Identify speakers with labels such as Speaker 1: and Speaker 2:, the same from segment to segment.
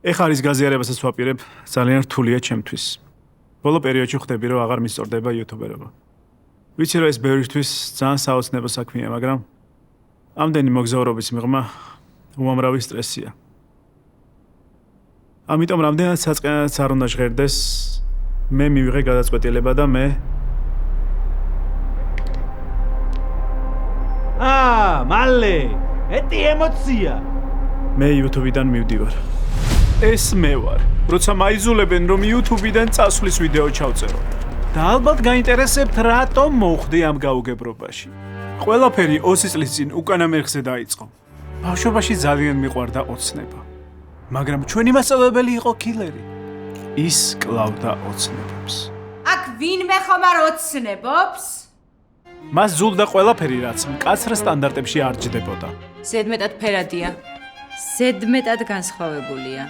Speaker 1: ეხლა არის გაზიარებასაც ვაპირებ, ძალიან რთულია ჩემთვის. ბოლო პერიოდში ხვდები, რომ აღარ მისწორდება იუთუბერობა. ვიცი, რომ ეს ბევრისთვის ძალიან საოცნებო საქმეა, მაგრამ ამდენი მოგზაურობის მიღმა უამრავი სტრესია. ამიტომ რამდენად საწყენად არ უნდა ჟღერდეს, მე მივიღე გადაწყვეტილება და მე
Speaker 2: მალე, ეტი ემოცია.
Speaker 1: მე YouTube-დან მივდივარ. ეს მე ვარ, როცა მაიზულებენ, რომ YouTube-დან წასვლის ვიდეო ჩავწერო. და ალბათ გაინტერესებთ, რატომ მოვხდი ამ გაუგებრობაში. ყველაფერი 20 წლის წინ უკანა მერხზე დაიწყო. ბავშვობაში ძალიან მიყვარდა ოცნება. მაგრამ ჩვენი მასწავლებელი იყო კილერი. ის კლავდა ოცნებებს.
Speaker 3: აქ ვინმე ხომ არ ოცნებობს?
Speaker 1: მას ზულდა ყველაფერი, რაც მკაცრ სტანდარტებში არ ჯდებოდა.
Speaker 3: ზედმეტად ფერადია. ზედმეტად განსხვავებულია.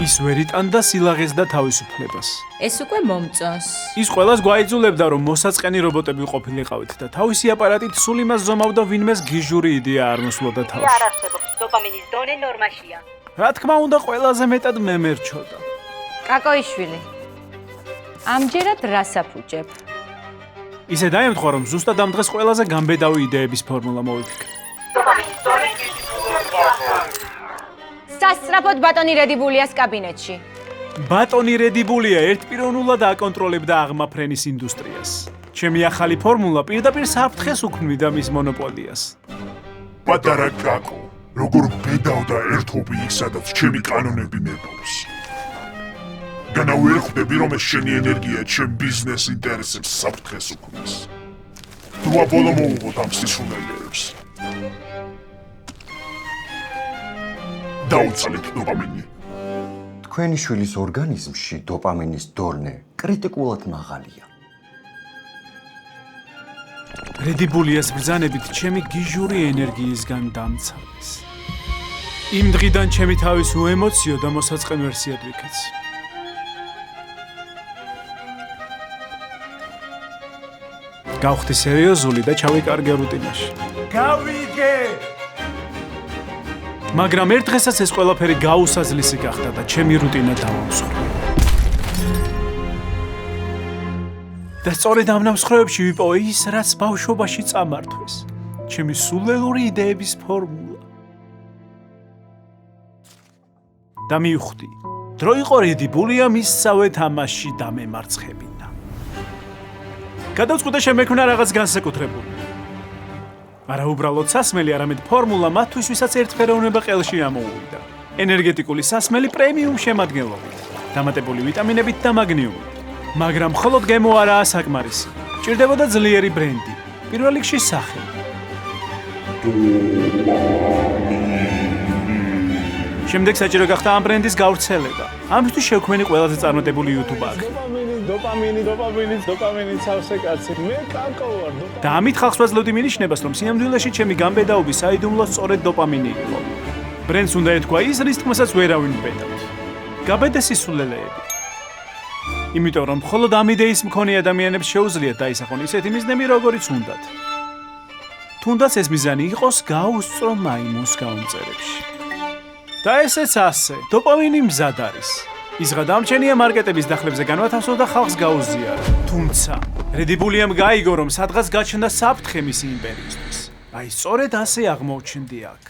Speaker 1: ის ვერ იტანდა სილაღეს და თავისუფლებას.
Speaker 3: ეს უკვე მომწონს.
Speaker 1: ის ყველას გვაიძულებდა, რომ მოსაწყენი რობოტები ყოფილიყავით და თავისი აპარატით სულ იმას ზომავდა, ვინმეს გიჟური იდეა არ მოსვლოდა თავში.
Speaker 4: არ არსებობს დოპამინის დონე ნორმაშია.
Speaker 1: რა თქმა უნდა, ყველაზე მეტად მე მერჩოდა.
Speaker 3: კაკოიშვილი. ამჯერად რას აფუჭებ?
Speaker 1: ისე დაემთხვა, რომ ზუსტად ამ დღეს ყველაზე გამბედავი იდეების ფორმულა მოვიფიქრე.
Speaker 4: დოპამინის დონე
Speaker 3: სასწრაფოდ ბატონი რედიბულიას კაბინეტში.
Speaker 1: ბატონი რედიბულია ერთპიროვნულად აკონტროლებდა აღმაფრენის ინდუსტრიას. ჩემი ახალი ფორმულა პირდაპირ საფრთხეს უქმნიდა მის მონოპოლიას.
Speaker 5: პატარა კაკო, როგორ ბედავდა ერთობი იქ, სადაც ჩემი კანონები ნებობს. განა ვერ ხვდები, რომ ეს შენი ენერგია ჩემ ბიზნეს ინტერესებს საფრთხეს უქმნის. თუ აბოლო მოუღოთ ამ სისულელეებს. დაუცალეთ დოპამინი.
Speaker 6: თქვენი შვილის ორგანიზმში დოპამინის დონე კრიტიკულად მაღალია.
Speaker 1: რედიბულიას ბრძანებით ჩემი გიჟური ენერგიისგან დამცავეს. იმ დღიდან ჩემი თავის უემოციო და მოსაწყენ ვერსიად ვიქეცი. გავხდი სერიოზული და ჩავიკარგე რუტინაში.
Speaker 2: გავიგე!
Speaker 1: მაგრამ ერთ დღესაც ეს ყველაფერი გაუსაზლისი გახდა და ჩემი რუტინა დავამსხვრე. და სწორედ ამ ნამსხვრევებში ვიპოვე ის, რაც ბავშვობაში წამართვეს. ჩემი სულელური იდეების ფორმულა. და მივხვდი, დრო იყო რედიბულია მისსავე თამაშში დამემარცხებინა. გადავწყვიტე შემექმნა რაღაც განსაკუთრებული. არა უბრალოდ სასმელი, არამედ ფორმულა მათთვის, ვისაც ერთფეროვნება ყელში ამოუვიდა. ენერგეტიკული სასმელი პრემიუმ შემადგენლობით, დამატებული ვიტამინებით და მაგნიუმით. მაგრამ მხოლოდ გემო არაა საკმარისი. ჭირდებოდა ძლიერი ბრენდი, პირველ რიგში სახელი. შემდეგ საჭირო გახდა ამ ბრენდის გავრცელება. ამისთვის შევქმენი ყველაზე წარმატებული იუთუბერი.
Speaker 2: დოპამინი ცავსე კაცი. მე კაკო ვარ.
Speaker 1: და ამით ხალხს ვაძლევდი მინიშნებას, რომ სიამდვილეში ჩემი გამბედაობის საიდუმლო სწორედ დოპამინი იყო. ბრენდს უნდა ეთქვა ის, რის თქმასაც ვერავინ ბედავთ. გაბედე სისულელეები. იმიტომ რომ მხოლოდ ამ იდეის მქონე ადამიანებს შეუძლიათ დაისახონ ისეთი მიზნები, როგორიც უნდათ. თუნდაც ეს მიზანი იყოს გაუსწრო მაიმუნს გაუმწერებში. და ესეც ასე, დოპამინი მზად არის. ის გადამჩენია მარკეტების დახლებზე განვათავსო და ხალხს გაუზიარა. თუმცა, რედიბულიამ გაიგო, რომ სადღაც გაჩნდა საფრთხე მისი იმპერიისთვის. აი, სწორედ ასე აღმოჩნდი აქ.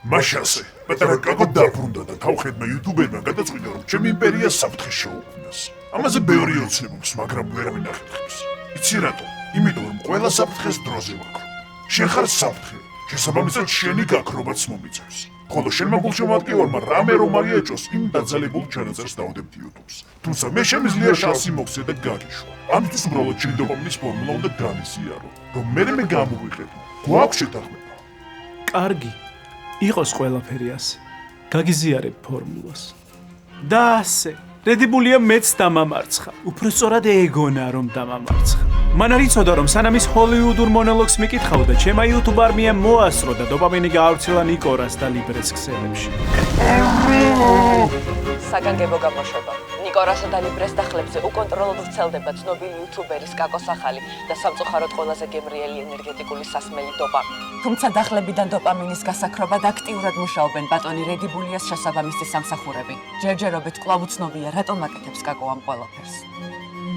Speaker 5: მაშასე, პატარა კაკო დაბრუნდა და თავხედმა იუთუბერმა გადაწყვიტა, რომ ჩემი იმპერია საფრთხეს შეუქმნას. ამაზე ბევრი ოცნებობს, მაგრამ ვერავინ ახერხებს. იცი რატო? იმიტომ რომ ყველა საფრთხეს დროზე ვაქრო. შენ ხარ საფრთხე, შესაბამისად შენი გაქრობაც მომიწევს. ხოლო შენმა გულშემატკივარმა რამე რომ არ იაჭოს, იმ დაძალებულ ჩანაწერს დავდებდი YouTube-ს. თუმცა მე შემიძლია შანსი მოგცე და გაგიშვა. ამისთვის უბრალოდ შენი დოპამინის ფორმულა უნდა განიზიარო, რომ მე გამოვიყენო. გვაქვს შეთანხმება.
Speaker 1: კარგი, იყოს ყველაფერი ასე. გაგიზიარებ ფორმულას. და ასე, რედიბულია მეც დამამარცხა. უფრო სწორად ეგონა რომ დამამარცხა. მან არ იცოდა, რომ სანამ ის ჰოლივუდურ მონოლოგს მიკითხავდა, ჩემმა YouTube არმიამ მოასწრო და დოპამინი გაავრცელა ნიკორას და ლიბრეს ქსელებში.
Speaker 7: საგანგებო გამოშვება. ნიკორასა და ლიბრეს დახლებზე უკონტროლოდ ვრცელდება ცნობილი იუთუბერის კაკოს ახალი და სამწუხაროდ ყველაზე გემრიელი ენერგეტიკული სასმელი დოპამინი. თუმცა დახლებიდან დოპამინის გასაქრობად აქტიურად მუშაობენ ბატონი რედიბულიას შესაბამისი სამსახურები. ჯერჯერობით კვლავ უცნობია, რატომ აკეთებს კაკო ამ ყველაფერს.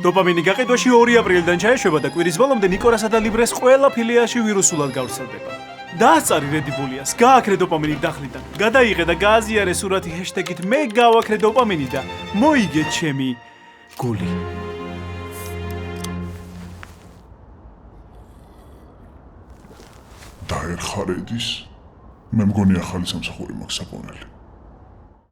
Speaker 1: დოპამინი გაყიდვაში 2 აპრილიდან ჩაეშვება და კვირის ბოლომდე ნიკორასა და ლიბრეს ყველა ფილიაში ვირუსულად გავრცელდება. დააწარი რედიბულიას, გააქრე დოპამინი დახლიდან. გადაიღე და გააზიარე სურათი ჰეშტეგით მე გავაქრე დოპამინი და მოიგე ჩემი გული.
Speaker 5: დაერხა რედის. მე მგონი ახალი სამსახური მაქვს საპონელი.